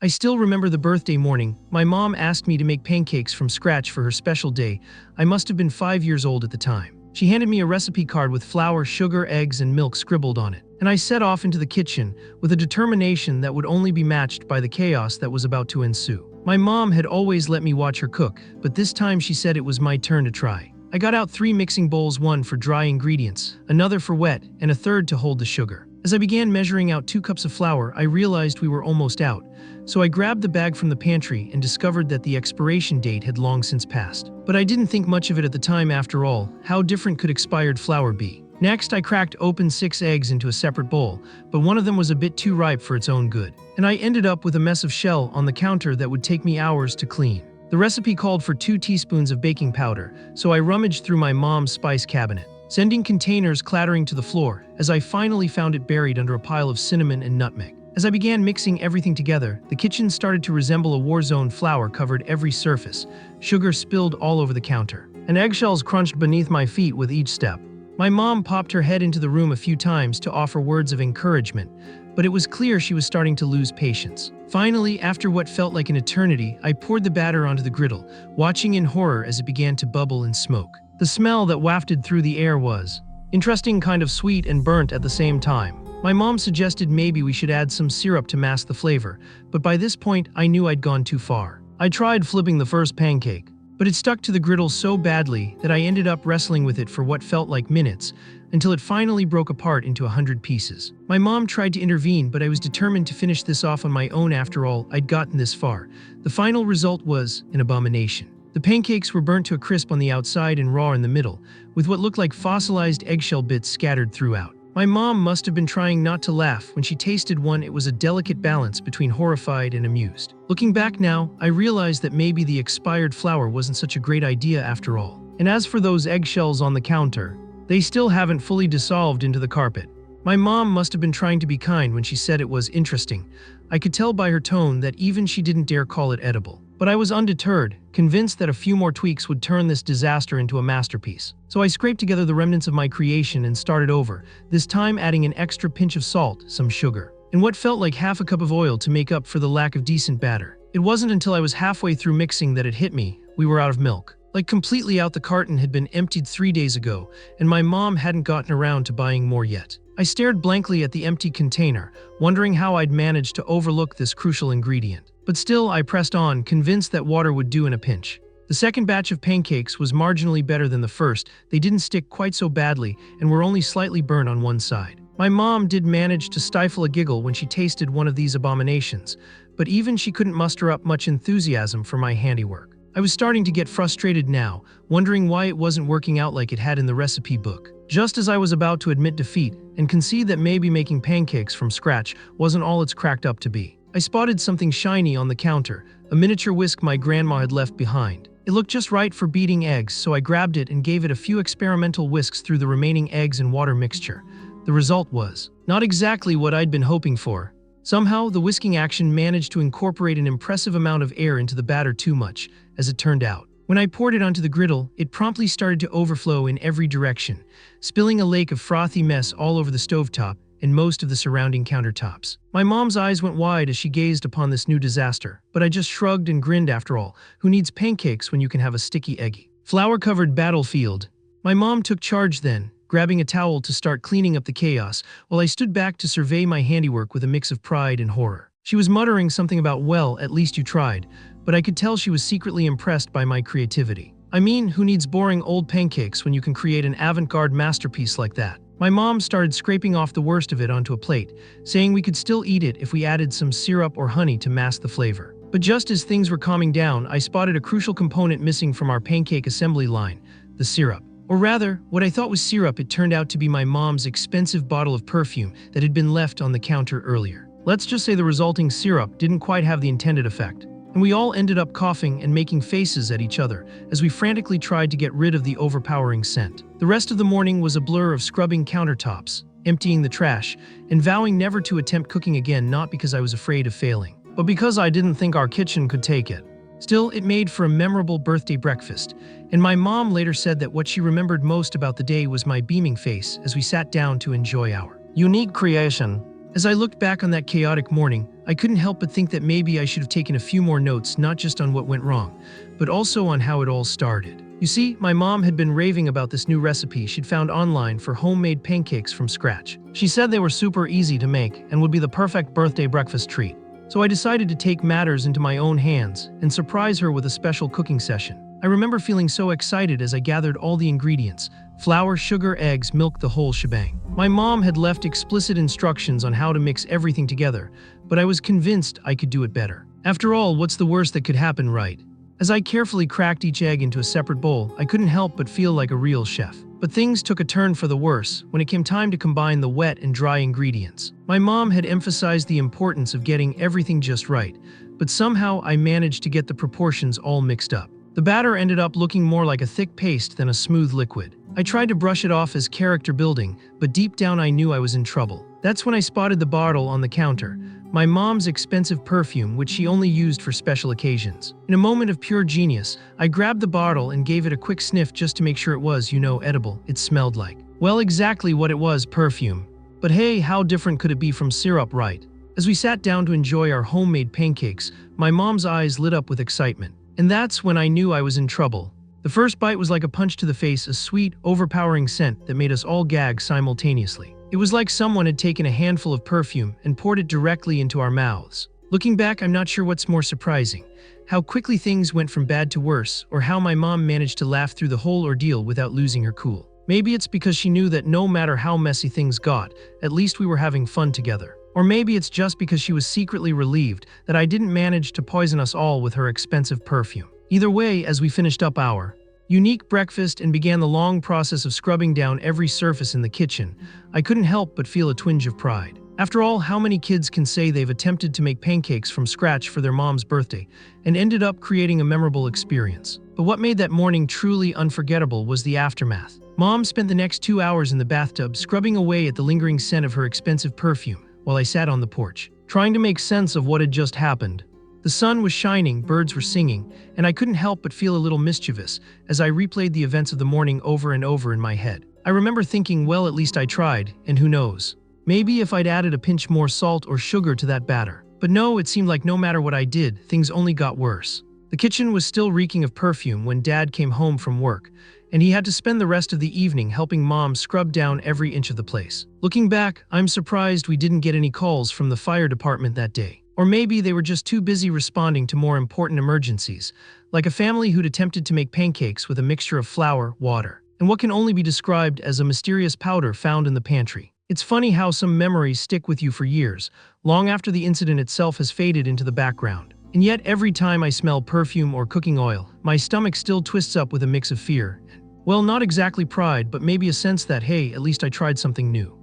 I still remember the birthday morning. My mom asked me to make pancakes from scratch for her special day. I must have been 5 years old at the time. She handed me a recipe card with flour, sugar, eggs, and milk scribbled on it, and I set off into the kitchen with a determination that would only be matched by the chaos that was about to ensue. My mom had always let me watch her cook, but this time she said it was my turn to try. I got out 3 mixing bowls, one for dry ingredients, another for wet, and a third to hold the sugar. As I began measuring out 2 cups of flour, I realized we were almost out, so I grabbed the bag from the pantry and discovered that the expiration date had long since passed. But I didn't think much of it at the time after all. How different could expired flour be? Next, I cracked open 6 eggs into a separate bowl, but one of them was a bit too ripe for its own good, and I ended up with a mess of shell on the counter that would take me hours to clean. The recipe called for 2 teaspoons of baking powder, so I rummaged through my mom's spice cabinet, sending containers clattering to the floor as I finally found it buried under a pile of cinnamon and nutmeg. As I began mixing everything together, the kitchen started to resemble a war zone. Flour covered every surface, sugar spilled all over the counter, and eggshells crunched beneath my feet with each step. My mom popped her head into the room a few times to offer words of encouragement, but it was clear she was starting to lose patience. Finally, after what felt like an eternity, I poured the batter onto the griddle, watching in horror as it began to bubble and smoke. The smell that wafted through the air was interesting, kind of sweet and burnt at the same time. My mom suggested maybe we should add some syrup to mask the flavor, but by this point I knew I'd gone too far. I tried flipping the first pancake, but it stuck to the griddle so badly that I ended up wrestling with it for what felt like minutes, until it finally broke apart into 100 pieces. My mom tried to intervene, but I was determined to finish this off on my own. After all, I'd gotten this far. The final result was an abomination. The pancakes were burnt to a crisp on the outside and raw in the middle, with what looked like fossilized eggshell bits scattered throughout. My mom must have been trying not to laugh when she tasted one. It was a delicate balance between horrified and amused. Looking back now, I realized that maybe the expired flour wasn't such a great idea after all. And as for those eggshells on the counter, they still haven't fully dissolved into the carpet. My mom must have been trying to be kind when she said it was interesting. I could tell by her tone that even she didn't dare call it edible. But I was undeterred, convinced that a few more tweaks would turn this disaster into a masterpiece. So I scraped together the remnants of my creation and started over, this time adding an extra pinch of salt, some sugar, and what felt like half a cup of oil to make up for the lack of decent batter. It wasn't until I was halfway through mixing that it hit me. We were out of milk. Like completely out. The carton had been emptied 3 days ago, and my mom hadn't gotten around to buying more yet. I stared blankly at the empty container, wondering how I'd managed to overlook this crucial ingredient. But still, I pressed on, convinced that water would do in a pinch. The second batch of pancakes was marginally better than the first. They didn't stick quite so badly and were only slightly burned on one side. My mom did manage to stifle a giggle when she tasted one of these abominations, but even she couldn't muster up much enthusiasm for my handiwork. I was starting to get frustrated now, wondering why it wasn't working out like it had in the recipe book. Just as I was about to admit defeat and concede that maybe making pancakes from scratch wasn't all it's cracked up to be, I spotted something shiny on the counter, a miniature whisk my grandma had left behind. It looked just right for beating eggs, so I grabbed it and gave it a few experimental whisks through the remaining eggs and water mixture. The result was not exactly what I'd been hoping for. Somehow, the whisking action managed to incorporate an impressive amount of air into the batter, too much, as it turned out. When I poured it onto the griddle, it promptly started to overflow in every direction, spilling a lake of frothy mess all over the stovetop and most of the surrounding countertops. My mom's eyes went wide as she gazed upon this new disaster, but I just shrugged and grinned. After all, who needs pancakes when you can have a sticky, eggy, flour-covered battlefield? My mom took charge then, grabbing a towel to start cleaning up the chaos, while I stood back to survey my handiwork with a mix of pride and horror. She was muttering something about, well, at least you tried, but I could tell she was secretly impressed by my creativity. I mean, who needs boring old pancakes when you can create an avant-garde masterpiece like that? My mom started scraping off the worst of it onto a plate, saying we could still eat it if we added some syrup or honey to mask the flavor. But just as things were calming down, I spotted a crucial component missing from our pancake assembly line: the syrup. Or rather, what I thought was syrup, it turned out to be my mom's expensive bottle of perfume that had been left on the counter earlier. Let's just say the resulting syrup didn't quite have the intended effect, and we all ended up coughing and making faces at each other as we frantically tried to get rid of the overpowering scent. The rest of the morning was a blur of scrubbing countertops, emptying the trash, and vowing never to attempt cooking again, not because I was afraid of failing, but because I didn't think our kitchen could take it. Still, it made for a memorable birthday breakfast, and my mom later said that what she remembered most about the day was my beaming face as we sat down to enjoy our unique creation. As I looked back on that chaotic morning, I couldn't help but think that maybe I should have taken a few more notes, not just on what went wrong, but also on how it all started. You see, my mom had been raving about this new recipe she'd found online for homemade pancakes from scratch. She said they were super easy to make and would be the perfect birthday breakfast treat. So I decided to take matters into my own hands and surprise her with a special cooking session. I remember feeling so excited as I gathered all the ingredients: flour, sugar, eggs, milk, the whole shebang. My mom had left explicit instructions on how to mix everything together, but I was convinced I could do it better. After all, what's the worst that could happen, right? As I carefully cracked each egg into a separate bowl, I couldn't help but feel like a real chef. But things took a turn for the worse when it came time to combine the wet and dry ingredients. My mom had emphasized the importance of getting everything just right, but somehow I managed to get the proportions all mixed up. The batter ended up looking more like a thick paste than a smooth liquid. I tried to brush it off as character building, but deep down I knew I was in trouble. That's when I spotted the bottle on the counter, my mom's expensive perfume, which she only used for special occasions. In a moment of pure genius, I grabbed the bottle and gave it a quick sniff just to make sure it was, edible. It smelled like, well, exactly what it was: perfume. But hey, how different could it be from syrup, right? As we sat down to enjoy our homemade pancakes, my mom's eyes lit up with excitement. And that's when I knew I was in trouble. The first bite was like a punch to the face, a sweet, overpowering scent that made us all gag simultaneously. It was like someone had taken a handful of perfume and poured it directly into our mouths. Looking back, I'm not sure what's more surprising: how quickly things went from bad to worse, or how my mom managed to laugh through the whole ordeal without losing her cool. Maybe it's because she knew that no matter how messy things got, at least we were having fun together. Or maybe it's just because she was secretly relieved that I didn't manage to poison us all with her expensive perfume. Either way, as we finished up our unique breakfast and began the long process of scrubbing down every surface in the kitchen, I couldn't help but feel a twinge of pride. After all, how many kids can say they've attempted to make pancakes from scratch for their mom's birthday and ended up creating a memorable experience? But what made that morning truly unforgettable was the aftermath. Mom spent the next 2 hours in the bathtub scrubbing away at the lingering scent of her expensive perfume, while I sat on the porch, trying to make sense of what had just happened. The sun was shining, birds were singing, and I couldn't help but feel a little mischievous as I replayed the events of the morning over and over in my head. I remember thinking, well, at least I tried, and who knows? Maybe if I'd added a pinch more salt or sugar to that batter. But no, it seemed like no matter what I did, things only got worse. The kitchen was still reeking of perfume when Dad came home from work, and he had to spend the rest of the evening helping Mom scrub down every inch of the place. Looking back, I'm surprised we didn't get any calls from the fire department that day. Or maybe they were just too busy responding to more important emergencies, like a family who'd attempted to make pancakes with a mixture of flour, water, and what can only be described as a mysterious powder found in the pantry. It's funny how some memories stick with you for years, long after the incident itself has faded into the background. And yet, every time I smell perfume or cooking oil, my stomach still twists up with a mix of fear. Well, not exactly pride, but maybe a sense that, hey, at least I tried something new.